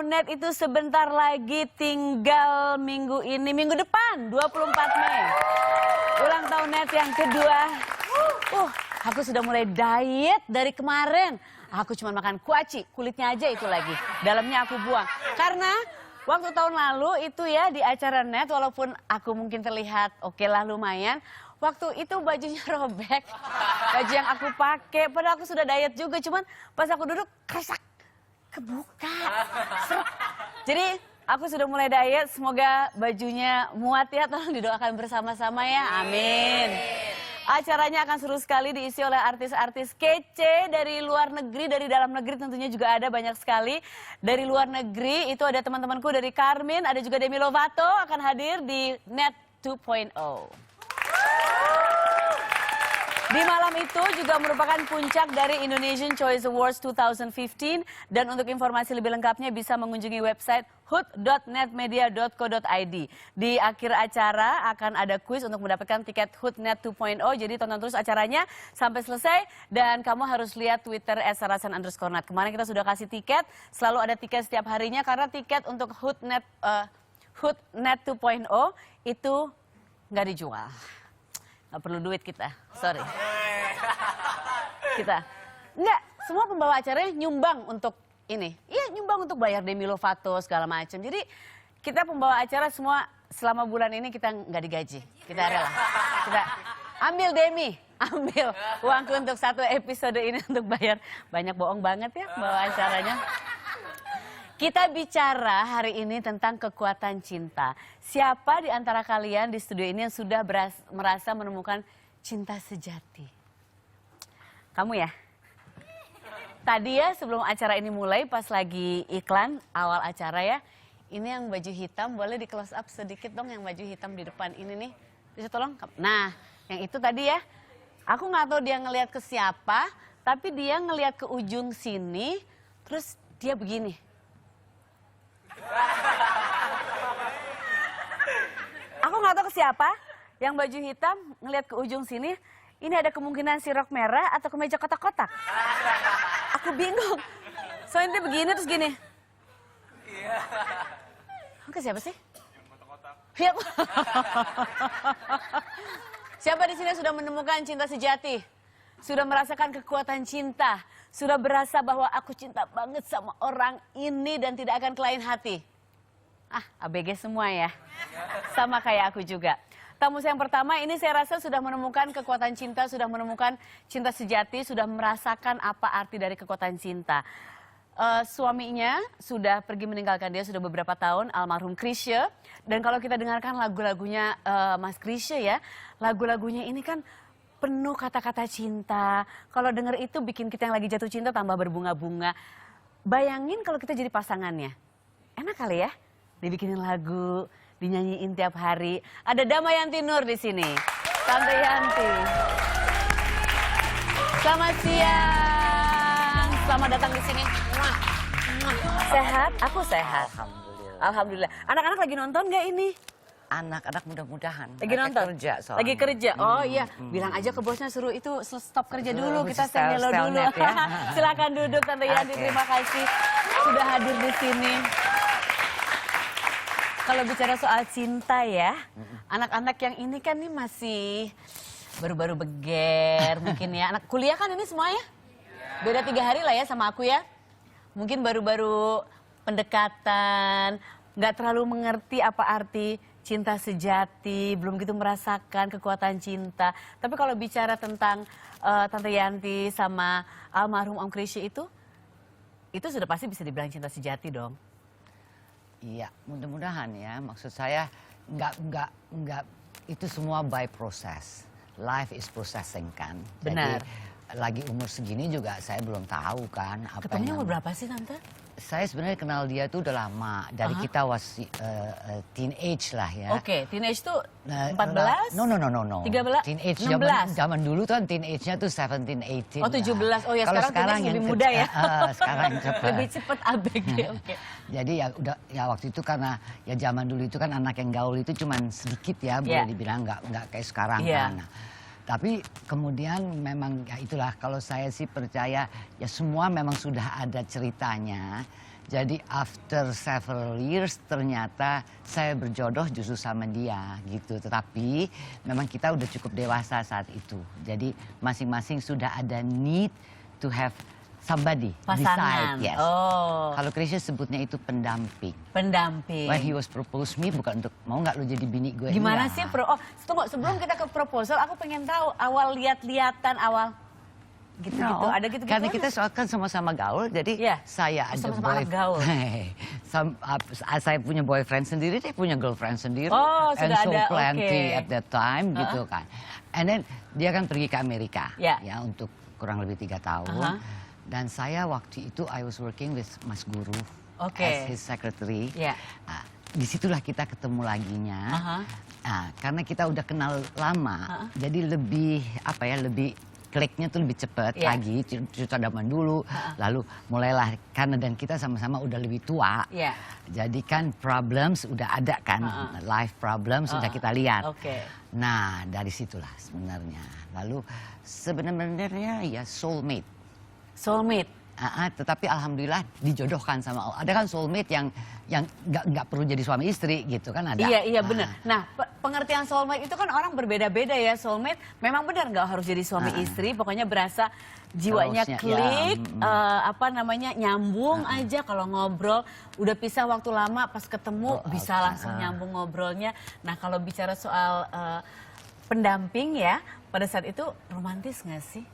tahun Net itu sebentar lagi, tinggal minggu ini, minggu depan 24 Mei. Ulang tahun Net yang kedua. Aku sudah mulai diet dari kemarin. Aku cuma makan kuaci, kulitnya aja itu lagi. Dalamnya aku buang. Karena waktu tahun lalu itu ya di acara Net, walaupun aku mungkin terlihat oke lah lumayan. Waktu itu bajunya robek, baju yang aku pakai, padahal aku sudah diet juga, cuman pas aku duduk kresak, kebuka, seret. Jadi aku sudah mulai diet, semoga bajunya muat ya, tolong didoakan bersama-sama ya, amin. Acaranya akan seru sekali, diisi oleh artis-artis kece dari luar negeri, dari dalam negeri tentunya juga ada banyak sekali. Dari luar negeri itu ada teman-temanku dari Carmen, ada juga Demi Lovato akan hadir di Net 2.0. Di malam itu juga merupakan puncak dari Indonesian Choice Awards 2015 dan untuk informasi lebih lengkapnya bisa mengunjungi website hood.netmedia.co.id. Di akhir acara akan ada kuis untuk mendapatkan tiket HOOD Net 2.0, jadi tonton terus acaranya sampai selesai dan kamu harus lihat Twitter @sarasan_net. Kemarin kita sudah kasih tiket, selalu ada tiket setiap harinya karena tiket untuk HOOD Net 2.0 itu nggak dijual. Nggak perlu duit kita, sorry. Kita, enggak, semua pembawa acaranya nyumbang untuk ini. Iya, nyumbang untuk bayar Demi Lovato segala macam. Jadi kita pembawa acara semua selama bulan ini kita nggak digaji. Kita rela. Kita ambil Demi, ambil uangku untuk satu episode ini untuk bayar. Banyak bohong banget ya pembawa acaranya. Kita bicara hari ini tentang kekuatan cinta. Siapa di antara kalian di studio ini yang sudah merasa menemukan cinta sejati? Kamu ya? Tadi ya sebelum acara ini mulai pas lagi iklan awal acara ya. Ini yang baju hitam boleh di close up sedikit dong yang baju hitam di depan ini nih. Bisa tolong? Nah yang itu tadi ya. Aku nggak tahu dia ngelihat ke siapa. Tapi dia ngelihat ke ujung sini. Terus dia begini. Aku nggak tahu ke siapa yang baju hitam ngelihat ke ujung sini. Ini ada kemungkinan si rok merah atau kemeja kotak-kotak. Aku bingung. Soalnya dia begini terus gini. Ke siapa sih? Yang kotak-kotak. Siapa di sini sudah menemukan cinta sejati? Sudah merasakan kekuatan cinta? Sudah berasa bahwa aku cinta banget sama orang ini dan tidak akan ke lain hati? ABG semua ya. Sama kayak aku juga. Tamu saya yang pertama ini saya rasa sudah menemukan kekuatan cinta, sudah menemukan cinta sejati, sudah merasakan apa arti dari kekuatan cinta. Suaminya sudah pergi meninggalkan dia sudah beberapa tahun, almarhum Chrisye. Dan kalau kita dengarkan lagu-lagunya Mas Chrisye ya, lagu-lagunya ini kan penuh kata-kata cinta. Kalau denger itu bikin kita yang lagi jatuh cinta tambah berbunga-bunga. Bayangin kalau kita jadi pasangannya. Enak kali ya, dibikinin lagu, dinyanyiin tiap hari. Ada Damayanti Nur di sini. Tante Yanti. Selamat siang. Selamat datang di sini. Sehat? Aku sehat. Alhamdulillah. Alhamdulillah. Anak-anak lagi nonton nggak ini? Anak-anak mudah-mudahan. Lagi nonton? Kerja soalnya. Lagi kerja? Oh iya. Bilang aja ke bosnya suruh itu stop kerja dulu. Kita selo dulu. Ya. Silakan duduk Tante Yanti. Terima kasih sudah hadir di sini. Kalau bicara soal cinta ya, anak-anak yang ini kan nih masih baru-baru beger mungkin ya. Anak kuliah kan ini semuanya? Beda 3 hari lah ya sama aku ya. Mungkin baru-baru pendekatan, nggak terlalu mengerti apa arti cinta sejati, belum gitu merasakan kekuatan cinta. Tapi kalau bicara tentang Tante Yanti sama almarhum Om Chrisye itu sudah pasti bisa dibilang cinta sejati dong. Iya, mudah-mudahan ya. Maksud saya nggak itu semua by process. Life is processing kan. Benar. Jadi lagi umur segini juga saya belum tahu kan apa. Ketemunya umur berapa sih Tante? Saya sebenarnya kenal dia tuh udah lama. Dari kita teenage lah ya. Oke, teenage tuh 14? No. 13? Teenage 16? zaman dulu tuh kan teenage-nya tuh 17, 18. Oh 17, oh ya Kalau sekarang yang lebih muda ya. Sekarang cepat. Lebih cepat ABG, oke. Jadi ya udah ya waktu itu karena ya zaman dulu itu kan anak yang gaul itu cuman sedikit ya, boleh dibilang nggak kayak sekarang kan. Nah, tapi kemudian memang ya itulah kalau saya sih percaya ya semua memang sudah ada ceritanya Jadi after several years ternyata saya berjodoh justru sama dia gitu. Tetapi memang kita udah cukup dewasa saat itu. Jadi masing-masing sudah ada need to have somebody Pasangan. beside. Yes. Oh. Kalau Krisya sebutnya itu pendamping. Pendamping. When he was propose me bukan untuk mau nggak lo jadi bini gue. Gimana Enggak. sih oh tunggu sebelum kita ke proposal aku pengen tahu awal lihat-lihatan awal gitu-gitu No, ada gitu-gitu karena aja? kita kan sama-sama gaul, jadi Iya. saya ada Sama-sama anak gaul. Saya punya boyfriend sendiri, dia punya girlfriend sendiri. Oh, and sudah so ada, plenty oke. at that time gitu kan. And then dia kan pergi ke Amerika Iya. ya untuk kurang lebih 3 tahun. Dan saya waktu itu I was working with Mas Guru Oke. as his secretary. Iya. Nah, disitulah kita ketemu laginya. Nah, karena kita udah kenal lama, jadi lebih apa ya lebih kliknya tuh lebih cepat lagi cerita zaman dulu. Lalu mulailah karena dan kita sama-sama udah lebih tua. Iya. Jadi kan problems udah ada kan, life problems sudah kita lihat. Oke. Nah dari situlah sebenarnya. Lalu sebenarnya ya soulmate. Soulmate. Tetapi alhamdulillah dijodohkan sama Allah. Ada kan soulmate yang nggak perlu jadi suami istri gitu kan ada. Iya benar. Nah pengertian soulmate itu kan orang berbeda-beda ya. Soulmate memang benar nggak harus jadi suami istri. Pokoknya berasa jiwanya Harusnya, klik, apa namanya nyambung aja kalau ngobrol. Udah pisah waktu lama pas ketemu bisa langsung nyambung ngobrolnya. Nah kalau bicara soal pendamping ya pada saat itu romantis nggak sih?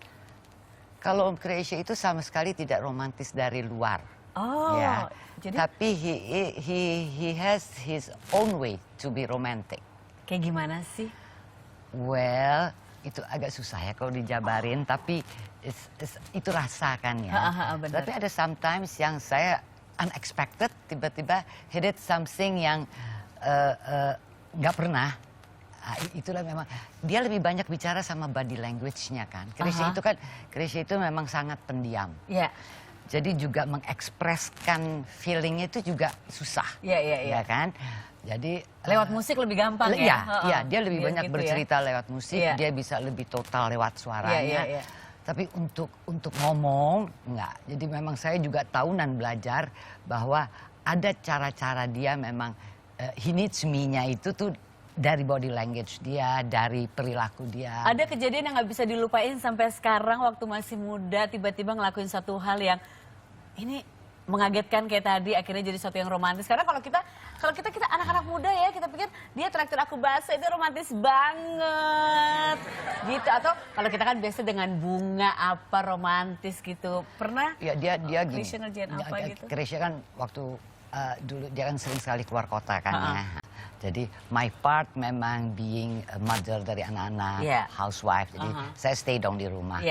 Kalau Om Krisya itu sama sekali tidak romantis dari luar. Oh, ya. jadi Tapi he has his own way to be romantic. kayak gimana sih? Well, itu agak susah ya kalau dijabarin, tapi itu rasakan ya. Benar. Tapi ada sometimes yang saya unexpected, tiba-tiba he did something yang nggak pernah. Itulah memang dia lebih banyak bicara sama body language-nya kan. Krisya itu memang sangat pendiam. Iya. Jadi juga mengekspreskan feelingnya itu juga susah. Iya. Ya kan? Jadi Lewat musik lebih gampang ya? Iya, dia lebih banyak gitu bercerita lewat musik, Iya. dia bisa lebih total lewat suaranya. Iya. Tapi untuk ngomong enggak. Jadi memang saya juga tahunan belajar bahwa ada cara-cara dia memang he needs me-nya itu tuh dari body language dia, dari perilaku dia. Ada kejadian yang nggak bisa dilupain sampai sekarang waktu masih muda tiba-tiba ngelakuin satu hal yang ini mengagetkan kayak tadi akhirnya jadi sesuatu yang romantis. Karena kalau kita anak-anak muda ya kita pikir dia traktir aku bakso itu romantis banget gitu. Atau kalau kita kan biasa dengan bunga apa romantis gitu. Pernah? Ya dia gini. Krisya ngerjain apa gitu? Krisya kan waktu dulu dia kan sering sekali keluar kota kan ya. Jadi my part memang being a mother dari anak-anak, housewife. Jadi saya stay dong di rumah.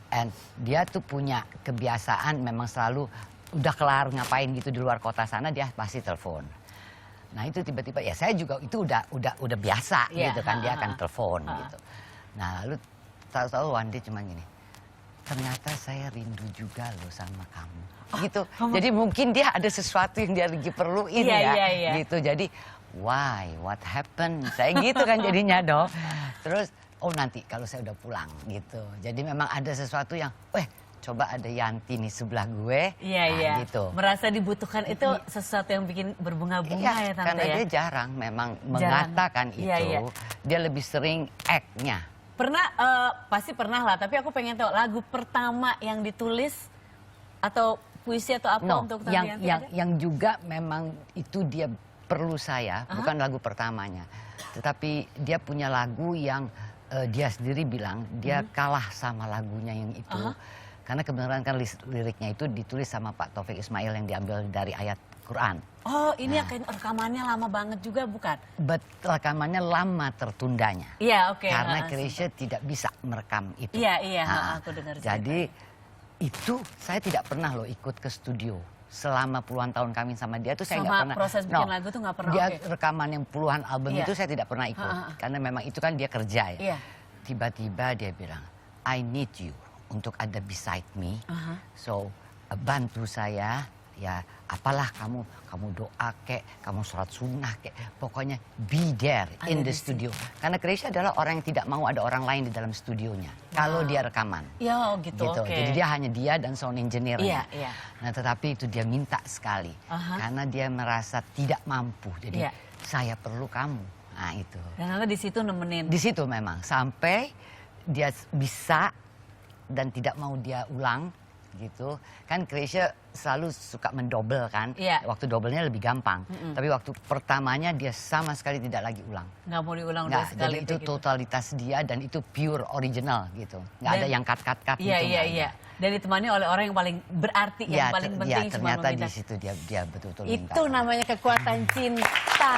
And dia tuh punya kebiasaan memang selalu udah kelar ngapain gitu di luar kota sana dia pasti telepon. Nah itu tiba-tiba ya saya juga itu udah biasa gitu kan dia akan telepon gitu. Nah lalu tahu-tahu one day cuma gini. Ternyata saya rindu juga loh sama kamu. Gitu. Jadi mungkin dia ada sesuatu yang dia lagi perluin ya. Gitu. Jadi why? What happened? Saya gitu kan jadinya dong. Terus oh nanti kalau saya udah pulang gitu. Jadi memang ada sesuatu yang coba ada Yanti nih sebelah gue. Iya. Gitu. Merasa dibutuhkan itu sesuatu yang bikin berbunga-bunga ya Tante karena ya. dia jarang memang mengatakan itu. Dia lebih sering act-nya. Pernah, pasti pernah lah. Tapi aku pengen tahu lagu pertama yang ditulis atau puisi atau apa untuk Tante Yanti? Yang juga memang itu dia perlu saya, bukan lagu pertamanya. Tetapi dia punya lagu yang dia sendiri bilang dia kalah sama lagunya yang itu. Karena kebenaran kan liriknya itu ditulis sama Pak Taufik Ismail yang diambil dari ayat Quran. Oh ini rekamannya lama banget juga bukan? Rekamannya lama tertundanya. Iya oke. Karena Krisya tidak bisa merekam itu. Iya aku dengar. Jadi itu saya tidak pernah loh ikut ke studio. Selama puluhan tahun kami sama dia tuh saya nggak pernah. Proses bikin lagu tuh nggak pernah. Dia rekaman yang puluhan album itu saya tidak pernah ikut. Karena memang itu kan dia kerja ya. Tiba-tiba dia bilang, I need you untuk ada beside me. So bantu saya ya apalah kamu doa kek, kamu sholat sunnah kek, pokoknya be there in the studio. Karena Chrisye adalah orang yang tidak mau ada orang lain di dalam studionya kalau dia rekaman. Ya gitu. Okay. Jadi dia hanya dia dan sound engineer-nya. Iya. Nah tetapi itu dia minta sekali karena dia merasa tidak mampu. Jadi saya perlu kamu. Nah itu. Dan Anda di situ nemenin. Di situ memang sampai dia bisa dan tidak mau dia ulang. Gitu kan Chrisye selalu suka mendobel kan, waktu dobelnya lebih gampang, tapi waktu pertamanya dia sama sekali tidak lagi ulang, nggak mau diulang nah, sekali. Jadi itu gitu. Totalitas dia dan itu pure original gitu, nggak ada yang cut iya. Dan ditemani oleh orang yang paling berarti, yang paling penting. Ternyata di situ dia betul-betul itu minta. Namanya kekuatan cinta.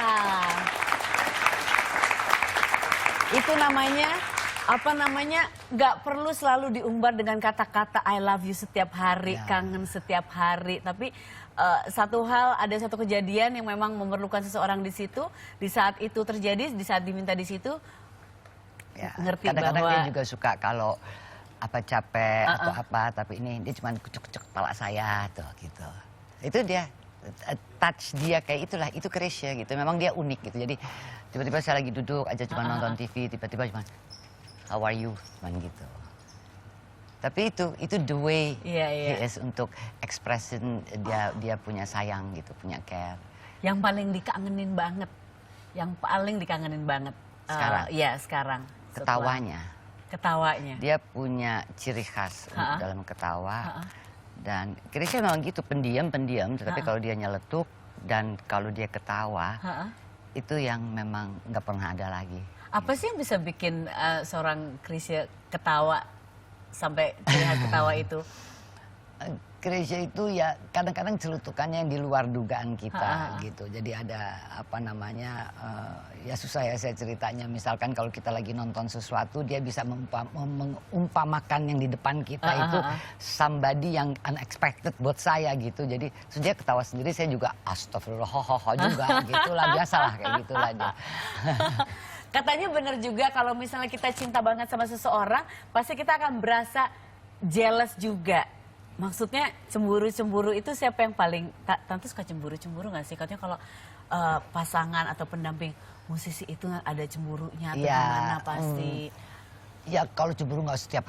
Itu namanya nggak perlu selalu diumbar dengan kata-kata I love you setiap hari, kangen setiap hari. Tapi ada satu kejadian yang memang memerlukan seseorang di situ, di saat itu terjadi, di saat diminta di situ, ngerti kadang-kadang bahwa dia juga suka kalau capek atau apa, tapi ini dia cuma kucuk-kucuk kepala saya tuh gitu. Itu dia touch dia kayak itulah, itu Chrisye gitu. Memang dia unik gitu. Jadi tiba-tiba saya lagi duduk aja cuma nonton TV, tiba-tiba cuma how are you? Cuman gitu. Tapi itu the way he is untuk expression dia punya sayang gitu, punya care. Yang paling dikangenin banget. Sekarang? Sekarang. Ketawanya. Dia punya ciri khas dalam ketawa. Dan Chrisye memang gitu, pendiam, tetapi kalau dia nyeletuk dan kalau dia ketawa, itu yang memang nggak pernah ada lagi. Apa sih yang bisa bikin seorang Chrisye ketawa sampai terlihat ketawa itu? Chrisye itu ya kadang-kadang celutukannya yang di luar dugaan kita gitu. Jadi ada ya susah ya saya ceritanya. Misalkan kalau kita lagi nonton sesuatu, dia bisa mengumpamakan yang di depan kita itu somebody yang unexpected buat saya gitu. Jadi dia ketawa sendiri, saya juga astagfirullah juga gitulah, biasalah kayak gitulah dia. Katanya benar juga kalau misalnya kita cinta banget sama seseorang, pasti kita akan berasa jealous juga. Maksudnya cemburu-cemburu itu siapa yang paling, Tante suka cemburu-cemburu gak sih? Katanya kalau pasangan atau pendamping musisi itu ada cemburunya atau gimana pasti. Ya kalau cemburu nggak setiap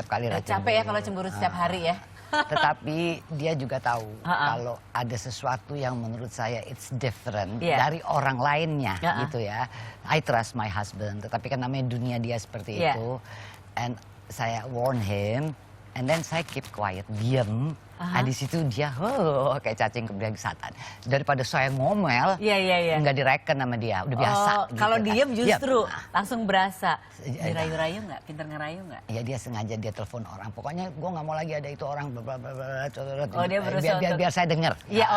kali lah. Capek ya kalau cemburu setiap hari ya. Tetapi dia juga tahu kalau ada sesuatu yang menurut saya it's different dari orang lainnya gitu ya. I trust my husband, tetapi kan namanya dunia dia seperti itu. And saya warn him, and then saya keep quiet, diem. Di situ dia kayak cacing kebiasaan. Daripada saya ngomel, nggak direken sama dia, udah biasa. Gitu, kalau diem justru langsung berasa. Dirayu-rayu nggak? Pinter ngerayu nggak? Ya dia sengaja dia telepon orang. Pokoknya gue nggak mau lagi ada itu orang. Dia berusaha biar saya dengar. Ya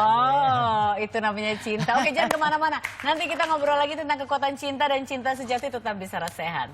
itu namanya cinta. Oke, jangan kemana-mana. Nanti kita ngobrol lagi tentang kekuatan cinta dan cinta sejati, tetap di Sarasehan.